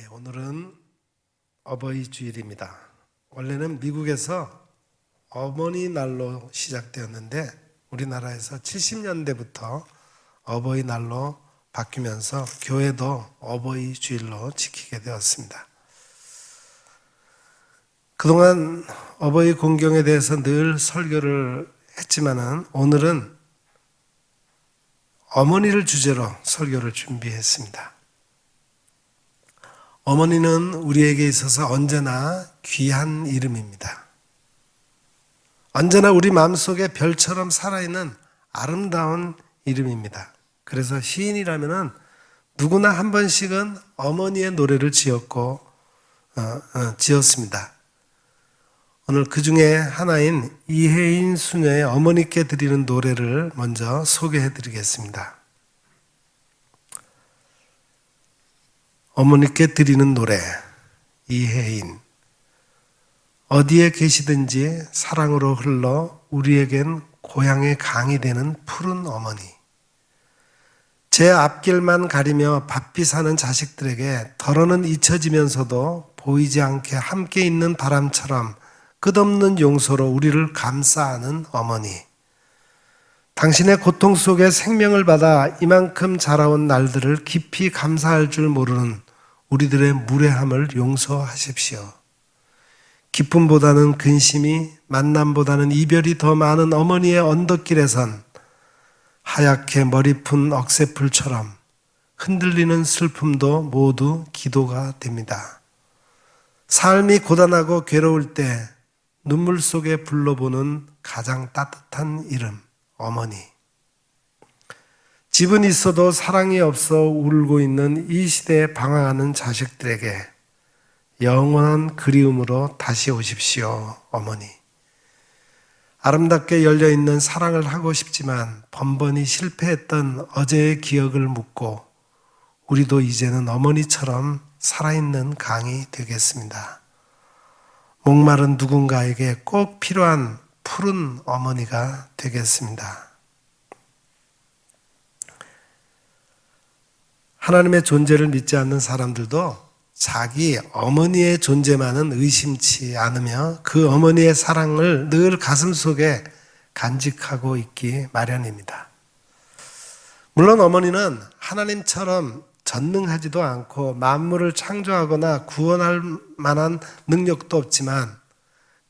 오늘은 어버이 주일입니다. 원래는 미국에서 어머니 날로 시작되었는데 우리나라에서 70년대부터 어버이 날로 바뀌면서 교회도 어버이 주일로 지키게 되었습니다. 그동안 어버이 공경에 대해서 늘 설교를 했지만은 오늘은 어머니를 주제로 설교를 준비했습니다. 어머니는 우리에게 있어서 언제나 귀한 이름입니다. 언제나 우리 마음속에 별처럼 살아있는 아름다운 이름입니다. 그래서 시인이라면은 누구나 한 번씩은 어머니의 노래를 지었습니다. 오늘 그 중에 하나인 이혜인 수녀의 어머니께 드리는 노래를 먼저 소개해 드리겠습니다. 어머니께 드리는 노래, 이혜인. 어디에 계시든지 사랑으로 흘러 우리에겐 고향의 강이 되는 푸른 어머니. 제 앞길만 가리며 바삐 사는 자식들에게 덜어는 잊혀지면서도 보이지 않게 함께 있는 바람처럼 끝없는 용서로 우리를 감싸 안은 어머니. 당신의 고통 속에 생명을 받아 이만큼 자라온 날들을 깊이 감사할 줄 모르는 우리들의 무례함을 용서하십시오. 기쁨보다는 근심이, 만남보다는 이별이 더 많은 어머니의 언덕길에선 하얗게 머리 푼 억새풀처럼 흔들리는 슬픔도 모두 기도가 됩니다. 삶이 고단하고 괴로울 때 눈물 속에 불러보는 가장 따뜻한 이름, 어머니. 집은 있어도 사랑이 없어 울고 있는 이 시대에 방황하는 자식들에게 영원한 그리움으로 다시 오십시오, 어머니. 아름답게 열려있는 사랑을 하고 싶지만 번번이 실패했던 어제의 기억을 묻고 우리도 이제는 어머니처럼 살아있는 강이 되겠습니다. 목마른 누군가에게 꼭 필요한 푸른 어머니가 되겠습니다. 하나님의 존재를 믿지 않는 사람들도 자기 어머니의 존재만은 의심치 않으며 그 어머니의 사랑을 늘 가슴속에 간직하고 있기 마련입니다. 물론 어머니는 하나님처럼 전능하지도 않고 만물을 창조하거나 구원할 만한 능력도 없지만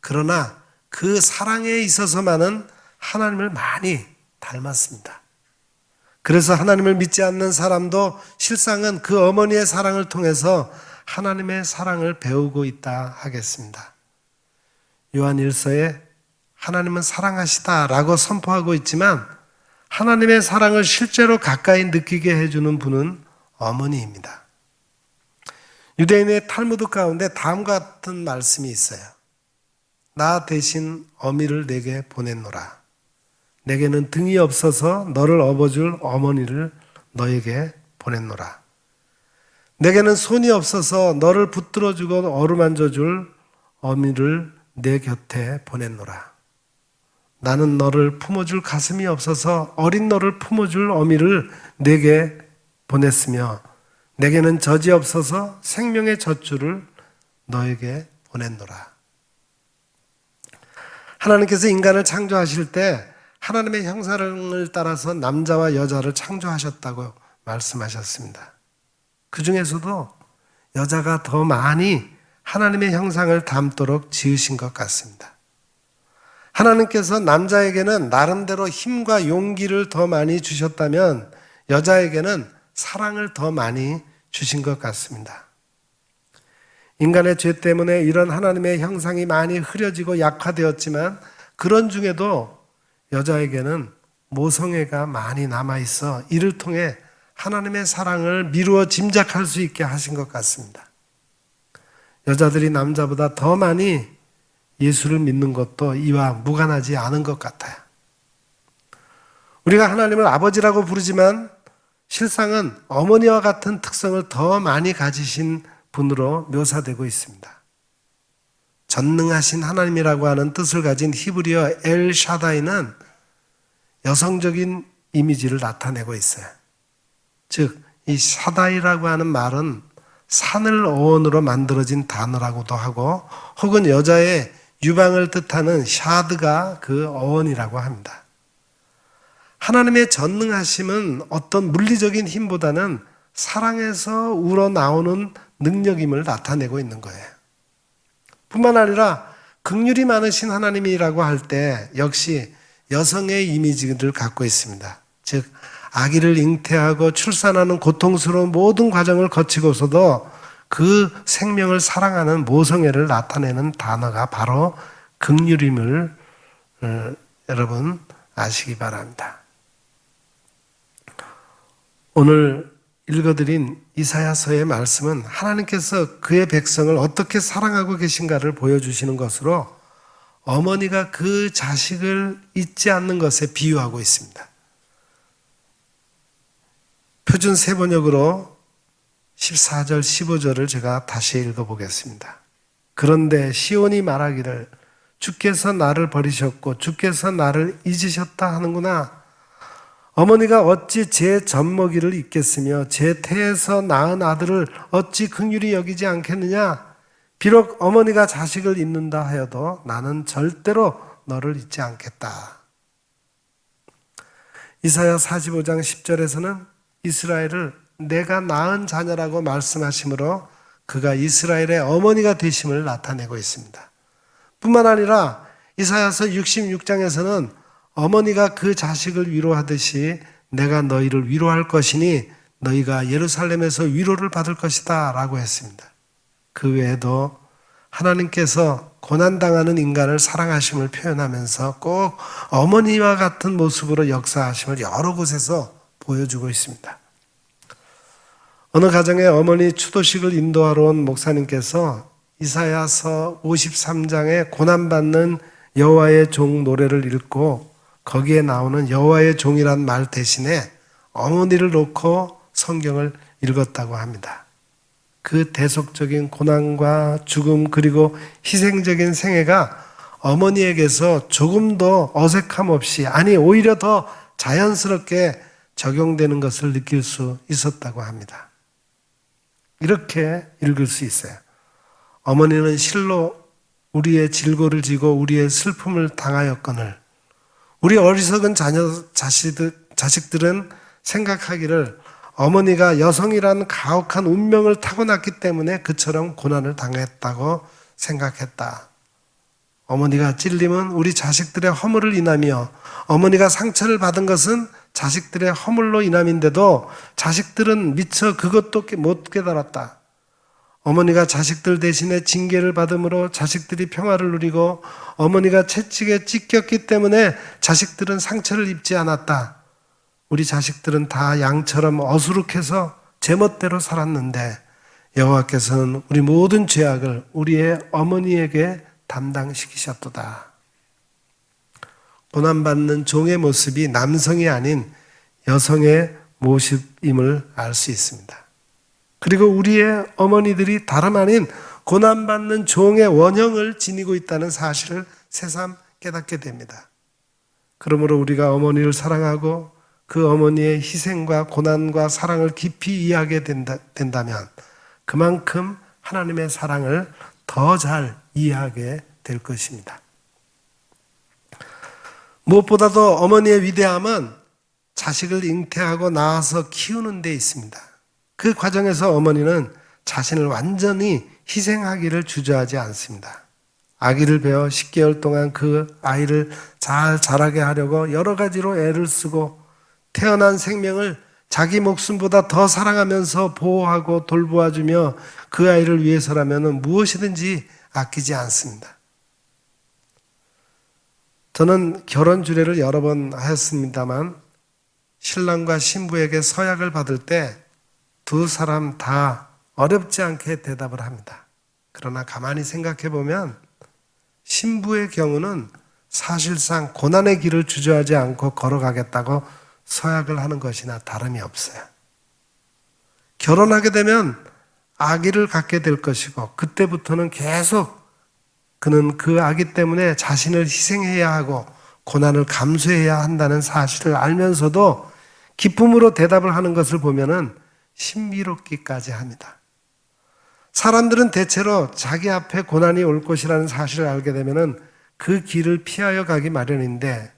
그러나 그 사랑에 있어서만은 하나님을 많이 닮았습니다. 그래서 하나님을 믿지 않는 사람도 실상은 그 어머니의 사랑을 통해서 하나님의 사랑을 배우고 있다 하겠습니다. 요한 1서에 하나님은 사랑하시다라고 선포하고 있지만 하나님의 사랑을 실제로 가까이 느끼게 해주는 분은 어머니입니다. 유대인의 탈무드 가운데 다음과 같은 말씀이 있어요. 나 대신 어미를 내게 보냈노라. 내게는 등이 없어서 너를 업어줄 어머니를 너에게 보냈노라. 내게는 손이 없어서 너를 붙들어주고 어루만져줄 어미를 내 곁에 보냈노라. 나는 너를 품어줄 가슴이 없어서 어린 너를 품어줄 어미를 내게 보냈으며 내게는 젖이 없어서 생명의 젖줄을 너에게 보냈노라. 하나님께서 인간을 창조하실 때 하나님의 형상을 따라서 남자와 여자를 창조하셨다고 말씀하셨습니다. 그 중에서도 여자가 더 많이 하나님의 형상을 담도록 지으신 것 같습니다. 하나님께서 남자에게는 나름대로 힘과 용기를 더 많이 주셨다면 여자에게는 사랑을 더 많이 주신 것 같습니다. 인간의 죄 때문에 이런 하나님의 형상이 많이 흐려지고 약화되었지만 그런 중에도 여자에게는 모성애가 많이 남아있어 이를 통해 하나님의 사랑을 미루어 짐작할 수 있게 하신 것 같습니다. 여자들이 남자보다 더 많이 예수를 믿는 것도 이와 무관하지 않은 것 같아요. 우리가 하나님을 아버지라고 부르지만 실상은 어머니와 같은 특성을 더 많이 가지신 분으로 묘사되고 있습니다. 전능하신 하나님이라고 하는 뜻을 가진 히브리어 엘 샤다이는 여성적인 이미지를 나타내고 있어요. 즉, 이 샤다이라고 하는 말은 산을 어원으로 만들어진 단어라고도 하고 혹은 여자의 유방을 뜻하는 샤드가 그 어원이라고 합니다. 하나님의 전능하심은 어떤 물리적인 힘보다는 사랑에서 우러나오는 능력임을 나타내고 있는 거예요. 뿐만 아니라 긍휼이 많으신 하나님이라고 할 때 역시 여성의 이미지를 갖고 있습니다. 즉 아기를 잉태하고 출산하는 고통스러운 모든 과정을 거치고서도 그 생명을 사랑하는 모성애를 나타내는 단어가 바로 긍휼임을 여러분 아시기 바랍니다. 오늘 읽어드린 이사야서의 말씀은 하나님께서 그의 백성을 어떻게 사랑하고 계신가를 보여주시는 것으로 어머니가 그 자식을 잊지 않는 것에 비유하고 있습니다. 표준 세번역으로 14절 15절을 제가 다시 읽어보겠습니다. 그런데 시온이 말하기를 주께서 나를 버리셨고 주께서 나를 잊으셨다 하는구나. 어머니가 어찌 제 젖먹이를 잊겠으며 제 태에서 낳은 아들을 어찌 긍휼히 여기지 않겠느냐. 비록 어머니가 자식을 잊는다 하여도 나는 절대로 너를 잊지 않겠다. 이사야 45장 10절에서는 이스라엘을 내가 낳은 자녀라고 말씀하시므로 그가 이스라엘의 어머니가 되심을 나타내고 있습니다. 뿐만 아니라 이사야서 66장에서는 어머니가 그 자식을 위로하듯이 내가 너희를 위로할 것이니 너희가 예루살렘에서 위로를 받을 것이다 라고 했습니다. 그 외에도 하나님께서 고난당하는 인간을 사랑하심을 표현하면서 꼭 어머니와 같은 모습으로 역사하심을 여러 곳에서 보여주고 있습니다. 어느 가정에 어머니 추도식을 인도하러 온 목사님께서 이사야서 53장에 고난받는 여호와의 종 노래를 읽고 거기에 나오는 여호와의 종이란 말 대신에 어머니를 놓고 성경을 읽었다고 합니다. 그 대속적인 고난과 죽음 그리고 희생적인 생애가 어머니에게서 조금 더 어색함 없이 아니 오히려 더 자연스럽게 적용되는 것을 느낄 수 있었다고 합니다. 이렇게 읽을 수 있어요. 어머니는 실로 우리의 질고를 지고 우리의 슬픔을 당하였거늘 우리 어리석은 자식들은 생각하기를 어머니가 여성이란 가혹한 운명을 타고났기 때문에 그처럼 고난을 당했다고 생각했다. 어머니가 찔림은 우리 자식들의 허물을 인하며 어머니가 상처를 받은 것은 자식들의 허물로 인함인데도 자식들은 미처 그것도 못 깨달았다. 어머니가 자식들 대신에 징계를 받음으로 자식들이 평화를 누리고 어머니가 채찍에 찢겼기 때문에 자식들은 상처를 입지 않았다. 우리 자식들은 다 양처럼 어수룩해서 제멋대로 살았는데 여호와께서는 우리 모든 죄악을 우리의 어머니에게 담당시키셨도다. 고난받는 종의 모습이 남성이 아닌 여성의 모습임을 알 수 있습니다. 그리고 우리의 어머니들이 다름 아닌 고난받는 종의 원형을 지니고 있다는 사실을 새삼 깨닫게 됩니다. 그러므로 우리가 어머니를 사랑하고 그 어머니의 희생과 고난과 사랑을 깊이 이해하게 된다면 그만큼 하나님의 사랑을 더 잘 이해하게 될 것입니다. 무엇보다도 어머니의 위대함은 자식을 잉태하고 낳아서 키우는 데 있습니다. 그 과정에서 어머니는 자신을 완전히 희생하기를 주저하지 않습니다. 아기를 베어 10개월 동안 그 아이를 잘 자라게 하려고 여러 가지로 애를 쓰고 태어난 생명을 자기 목숨보다 더 사랑하면서 보호하고 돌보아주며 그 아이를 위해서라면 무엇이든지 아끼지 않습니다. 저는 결혼 주례를 여러 번 하였습니다만 신랑과 신부에게 서약을 받을 때 두 사람 다 어렵지 않게 대답을 합니다. 그러나 가만히 생각해 보면 신부의 경우는 사실상 고난의 길을 주저하지 않고 걸어가겠다고 서약을 하는 것이나 다름이 없어요. 결혼하게 되면 아기를 갖게 될 것이고 그때부터는 계속 그는 그 아기 때문에 자신을 희생해야 하고 고난을 감수해야 한다는 사실을 알면서도 기쁨으로 대답을 하는 것을 보면은 신비롭기까지 합니다. 사람들은 대체로 자기 앞에 고난이 올 것이라는 사실을 알게 되면은 그 길을 피하여 가기 마련인데,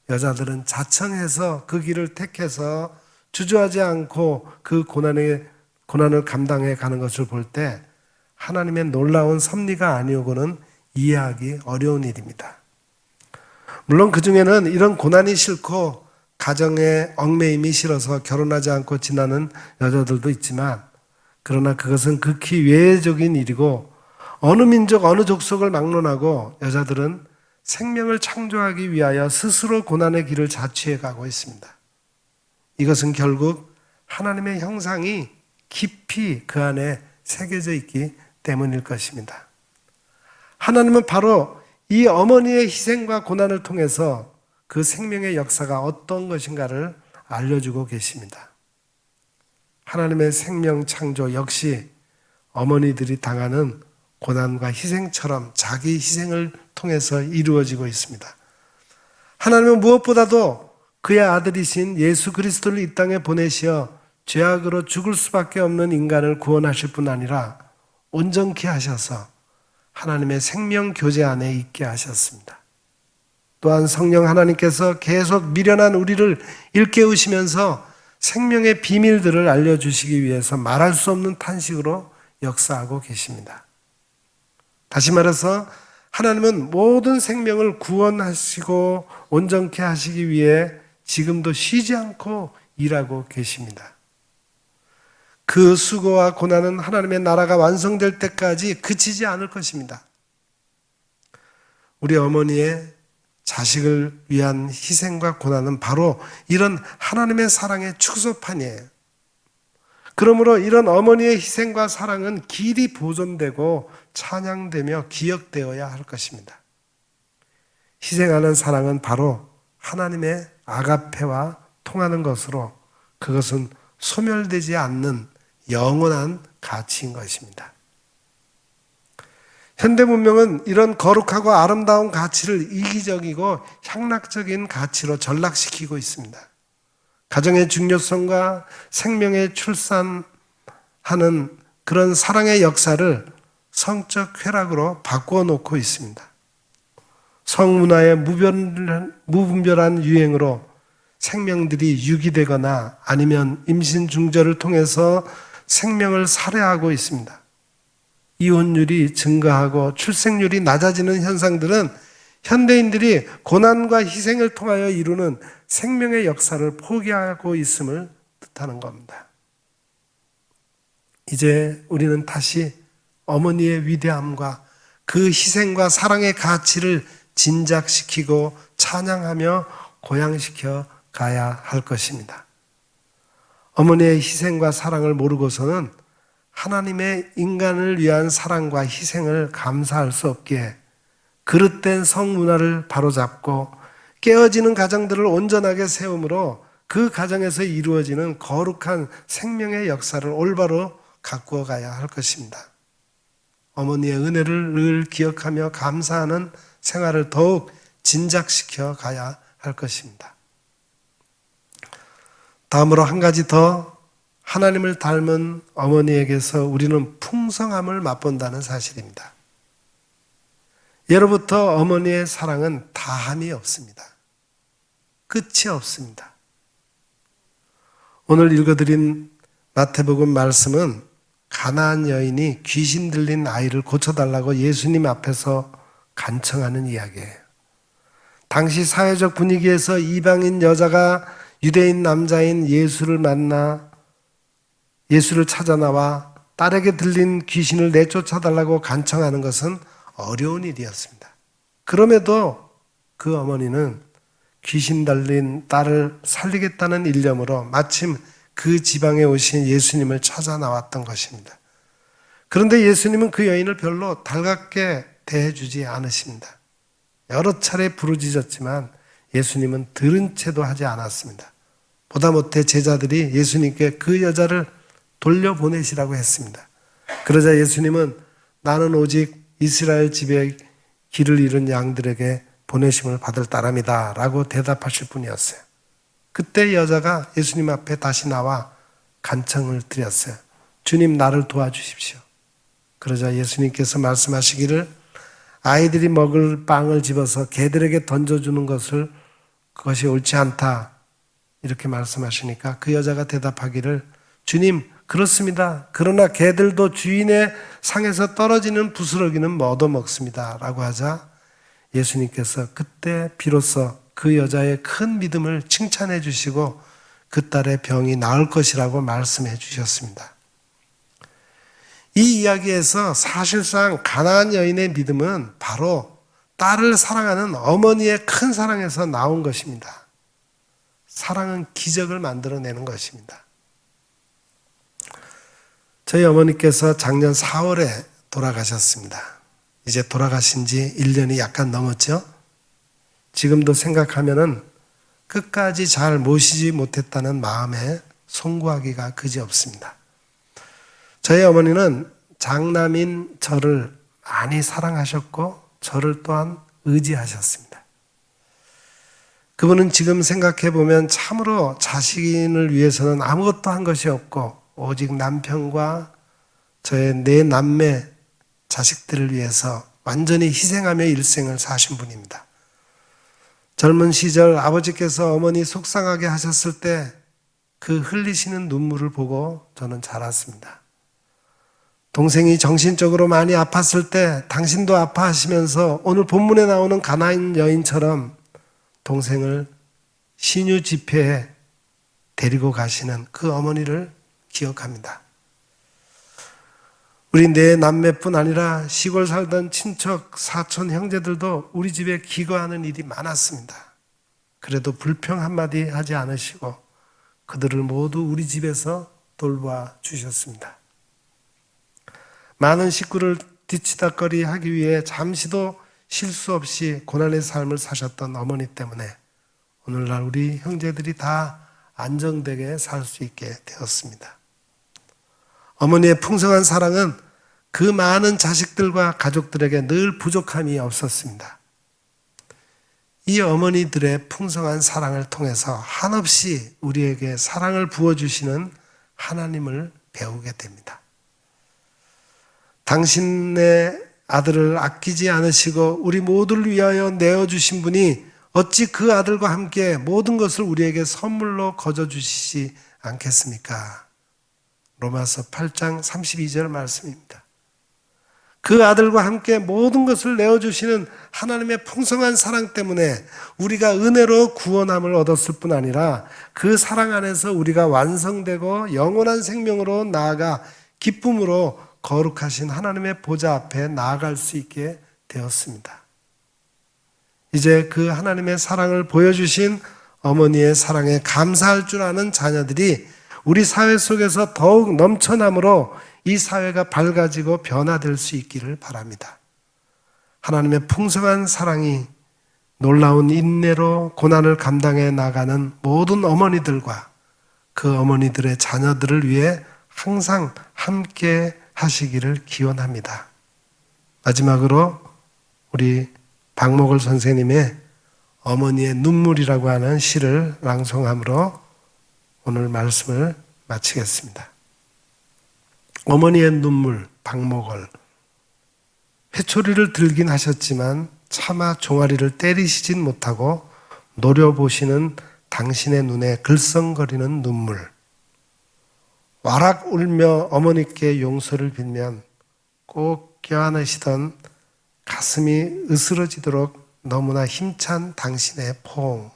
여자들은 자청해서 그 길을 택해서 주저하지 않고 그 고난을 감당해 가는 것을 볼 때 하나님의 놀라운 섭리가 아니오고는 이해하기 어려운 일입니다. 물론 그 중에는 이런 고난이 싫고 가정의 얽매임이 싫어서 결혼하지 않고 지나는 여자들도 있지만, 그러나 그것은 극히 외적인 일이고 어느 민족 어느 족속을 막론하고 여자들은 생명을 창조하기 위하여 스스로 고난의 길을 자취해 가고 있습니다. 이것은 결국 하나님의 형상이 깊이 그 안에 새겨져 있기 때문일 것입니다. 하나님은 바로 이 어머니의 희생과 고난을 통해서 그 생명의 역사가 어떤 것인가를 알려주고 계십니다. 하나님의 생명 창조 역시 어머니들이 당하는 고난과 희생처럼 자기 희생을 통해서 이루어지고 있습니다. 하나님은 무엇보다도 그의 아들이신 예수 그리스도를 이 땅에 보내시어 죄악으로 죽을 수밖에 없는 인간을 구원하실 뿐 아니라 온전케 하셔서 하나님의 생명 교제 안에 있게 하셨습니다. 또한 성령 하나님께서 계속 미련한 우리를 일깨우시면서 생명의 비밀들을 알려주시기 위해서 말할 수 없는 탄식으로 역사하고 계십니다. 다시 말해서 하나님은 모든 생명을 구원하시고 온전케 하시기 위해 지금도 쉬지 않고 일하고 계십니다. 그 수고와 고난은 하나님의 나라가 완성될 때까지 그치지 않을 것입니다. 우리 어머니의 자식을 위한 희생과 고난은 바로 이런 하나님의 사랑의 축소판이에요. 그러므로 이런 어머니의 희생과 사랑은 길이 보존되고 찬양되며 기억되어야 할 것입니다. 희생하는 사랑은 바로 하나님의 아가페와 통하는 것으로 그것은 소멸되지 않는 영원한 가치인 것입니다. 현대 문명은 이런 거룩하고 아름다운 가치를 이기적이고 향락적인 가치로 전락시키고 있습니다. 가정의 중요성과 생명의 출산하는 그런 사랑의 역사를 성적 쾌락으로 바꾸어 놓고 있습니다. 성문화의 무분별한 유행으로 생명들이 유기되거나 아니면 임신 중절을 통해서 생명을 살해하고 있습니다. 이혼율이 증가하고 출생률이 낮아지는 현상들은 현대인들이 고난과 희생을 통하여 이루는 생명의 역사를 포기하고 있음을 뜻하는 겁니다. 이제 우리는 다시 어머니의 위대함과 그 희생과 사랑의 가치를 진작시키고 찬양하며 고양시켜 가야 할 것입니다. 어머니의 희생과 사랑을 모르고서는 하나님의 인간을 위한 사랑과 희생을 감사할 수 없기에 그릇된 성문화를 바로잡고 깨어지는 가정들을 온전하게 세움으로 그 가정에서 이루어지는 거룩한 생명의 역사를 올바로 가꾸어 가야 할 것입니다. 어머니의 은혜를 늘 기억하며 감사하는 생활을 더욱 진작시켜 가야 할 것입니다. 다음으로 한 가지 더, 하나님을 닮은 어머니에게서 우리는 풍성함을 맛본다는 사실입니다. 예로부터 어머니의 사랑은 다함이 없습니다. 끝이 없습니다. 오늘 읽어드린 마태복음 말씀은 가나안 여인이 귀신 들린 아이를 고쳐달라고 예수님 앞에서 간청하는 이야기예요. 당시 사회적 분위기에서 이방인 여자가 유대인 남자인 예수를 만나 예수를 찾아 나와 딸에게 들린 귀신을 내쫓아달라고 간청하는 것은 어려운 일이었습니다. 그럼에도 그 어머니는 귀신 달린 딸을 살리겠다는 일념으로 마침 그 지방에 오신 예수님을 찾아 나왔던 것입니다. 그런데 예수님은 그 여인을 별로 달갑게 대해주지 않으십니다. 여러 차례 부르짖었지만 예수님은 들은 채도 하지 않았습니다. 보다 못해 제자들이 예수님께 그 여자를 돌려보내시라고 했습니다. 그러자 예수님은 나는 오직 이스라엘 집에 길을 잃은 양들에게 보내심을 받을 따름이다 라고 대답하실 뿐이었어요. 그때 여자가 예수님 앞에 다시 나와 간청을 드렸어요. 주님, 나를 도와주십시오. 그러자 예수님께서 말씀하시기를 아이들이 먹을 빵을 집어서 개들에게 던져주는 그것이 옳지 않다. 이렇게 말씀하시니까 그 여자가 대답하기를 주님, 그렇습니다. 그러나 개들도 주인의 상에서 떨어지는 부스러기는 얻어먹습니다. 라고 하자 예수님께서 그때 비로소 그 여자의 큰 믿음을 칭찬해 주시고 그 딸의 병이 나을 것이라고 말씀해 주셨습니다. 이 이야기에서 사실상 가나안 여인의 믿음은 바로 딸을 사랑하는 어머니의 큰 사랑에서 나온 것입니다. 사랑은 기적을 만들어내는 것입니다. 저희 어머니께서 작년 4월에 돌아가셨습니다. 이제 돌아가신 지 1년이 약간 넘었죠? 지금도 생각하면은 끝까지 잘 모시지 못했다는 마음에 송구하기가 그지없습니다. 저희 어머니는 장남인 저를 많이 사랑하셨고 저를 또한 의지하셨습니다. 그분은 지금 생각해 보면 참으로 자신을 위해서는 아무것도 한 것이 없고 오직 남편과 저의 네 남매 자식들을 위해서 완전히 희생하며 일생을 사신 분입니다. 젊은 시절 아버지께서 어머니 속상하게 하셨을 때 그 흘리시는 눈물을 보고 저는 자랐습니다. 동생이 정신적으로 많이 아팠을 때 당신도 아파하시면서 오늘 본문에 나오는 가나안 여인처럼 동생을 신유 집회에 데리고 가시는 그 어머니를 기억합니다. 우리 네 남매뿐 아니라 시골 살던 친척, 사촌, 형제들도 우리 집에 기거하는 일이 많았습니다. 그래도 불평 한마디 하지 않으시고 그들을 모두 우리 집에서 돌봐 주셨습니다. 많은 식구를 뒤치다꺼리 하기 위해 잠시도 실수 없이 고난의 삶을 사셨던 어머니 때문에 오늘날 우리 형제들이 다 안정되게 살 수 있게 되었습니다. 어머니의 풍성한 사랑은 그 많은 자식들과 가족들에게 늘 부족함이 없었습니다. 이 어머니들의 풍성한 사랑을 통해서 한없이 우리에게 사랑을 부어주시는 하나님을 배우게 됩니다. 당신의 아들을 아끼지 않으시고 우리 모두를 위하여 내어주신 분이 어찌 그 아들과 함께 모든 것을 우리에게 선물로 거저주시지 않겠습니까? 로마서 8장 32절 말씀입니다. 그 아들과 함께 모든 것을 내어주시는 하나님의 풍성한 사랑 때문에 우리가 은혜로 구원함을 얻었을 뿐 아니라 그 사랑 안에서 우리가 완성되고 영원한 생명으로 나아가 기쁨으로 거룩하신 하나님의 보좌 앞에 나아갈 수 있게 되었습니다. 이제 그 하나님의 사랑을 보여주신 어머니의 사랑에 감사할 줄 아는 자녀들이 우리 사회 속에서 더욱 넘쳐남으로 이 사회가 밝아지고 변화될 수 있기를 바랍니다. 하나님의 풍성한 사랑이 놀라운 인내로 고난을 감당해 나가는 모든 어머니들과 그 어머니들의 자녀들을 위해 항상 함께 하시기를 기원합니다. 마지막으로 우리 박목월 선생님의 어머니의 눈물이라고 하는 시를 낭송함으로 오늘 말씀을 마치겠습니다. 어머니의 눈물, 박목월. 회초리를 들긴 하셨지만 차마 종아리를 때리시진 못하고 노려보시는 당신의 눈에 글썽거리는 눈물. 와락 울며 어머니께 용서를 빌면 꼭 껴안으시던 가슴이 으스러지도록 너무나 힘찬 당신의 포옹.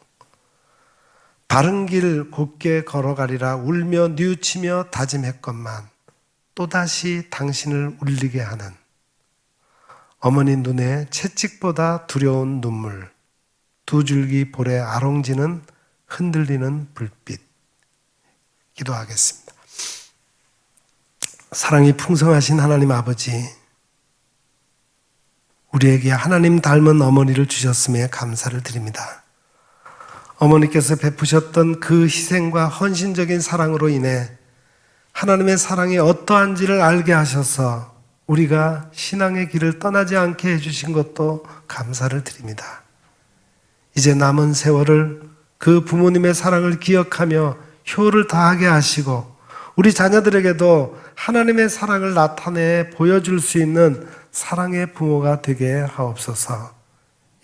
바른 길 곧게 걸어가리라 울며 뉘우치며 다짐했건만 또다시 당신을 울리게 하는 어머니 눈에 채찍보다 두려운 눈물, 두 줄기 볼에 아롱지는 흔들리는 불빛. 기도하겠습니다. 사랑이 풍성하신 하나님 아버지, 우리에게 하나님 닮은 어머니를 주셨음에 감사를 드립니다. 어머니께서 베푸셨던 그 희생과 헌신적인 사랑으로 인해 하나님의 사랑이 어떠한지를 알게 하셔서 우리가 신앙의 길을 떠나지 않게 해주신 것도 감사를 드립니다. 이제 남은 세월을 그 부모님의 사랑을 기억하며 효를 다하게 하시고 우리 자녀들에게도 하나님의 사랑을 나타내 보여줄 수 있는 사랑의 부모가 되게 하옵소서.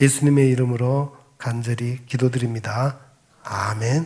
예수님의 이름으로 간절히 기도드립니다. 아멘.